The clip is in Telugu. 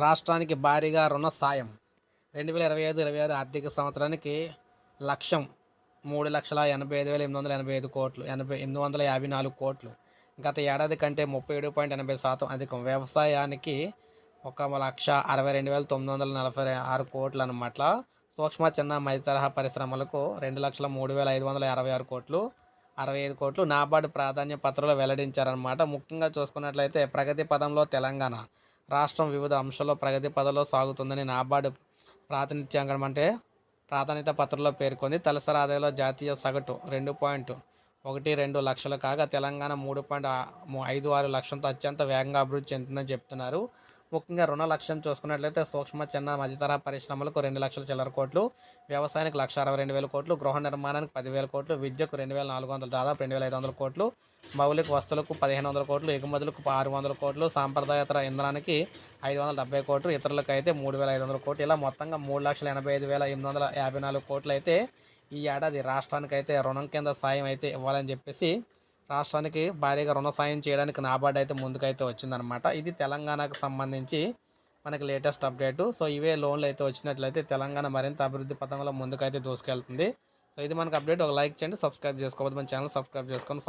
రాష్ట్రానికి భారీగా రుణ సాయం 2025-26 ఆర్థిక సంవత్సరానికి లక్ష్యం 3,85,885 కోట్లు 854 కోట్లు. గత ఏడాది కంటే 37.80% అధికం. వ్యవసాయానికి 1,62,946 కోట్లు అన్నమాట. సూక్ష్మ చిన్న మధ్య తరహా పరిశ్రమలకు 2,03,566 కోట్లు 65 కోట్లు నాబార్డు ప్రాధాన్య పత్రంలో వెల్లడించారన్నమాట. ముఖ్యంగా చూసుకున్నట్లయితే ప్రగతి పదంలో తెలంగాణ రాష్ట్రం వివిధ అంశాల్లో ప్రగతి పదంలో సాగుతుందని నాబార్డు ప్రాధాన్యత పత్రంలో పేర్కొంది. తలసరి ఆదాయంలో జాతీయ సగటు 2.12 లక్షలు కాగా తెలంగాణ 3.56 లక్షలతో అత్యంత వేగంగా అభివృద్ధి చెందుతుందని చెప్తున్నారు. ముఖ్యంగా రుణ లక్ష్యం చూసుకున్నట్లయితే సూక్ష్మ చిన్న మధ్యతరహా పరిశ్రమలకు 2 లక్షల చిల్లర కోట్లు, వ్యవసాయానికి 1,62,000 కోట్లు, గృహ నిర్మాణానికి 10,000 కోట్లు, విద్యకు 2,400 దాదాపు 2,500 కోట్లు, మౌలిక వస్తువులకు 1,500 కోట్లు, ఎగుమతులకు 600 కోట్లు, సాంప్రదాయేతర ఇంధనానికి 570 కోట్లు, ఇతరులకు అయితే 3,500 కోట్లు, ఇలా మొత్తంగా 3,85,854 కోట్లు అయితే ఈ ఏడాది రాష్ట్రానికి అయితే రుణం కింద సాయం అయితే ఇవ్వాలని చెప్పేసి రాష్ట్రానికి భారీగా రుణ సాయం చేయడానికి నాబార్డు అయితే ముందుకైతే వచ్చిందనమాట. ఇది తెలంగాణకు సంబంధించి మనకి లేటెస్ట్ అప్డేటు. సో ఇవే లోన్లు అయితే వచ్చినట్లయితే తెలంగాణ మరింత అభివృద్ధి పథంలో ముందుకైతే దూసుకెళ్తుంది. సో ఇది మనకు అప్డేట్. ఒక లైక్ చేయండి, సబ్స్క్రైబ్ చేసుకోవద్దు, మన ఛానల్ సబ్స్క్రైబ్ చేసుకొని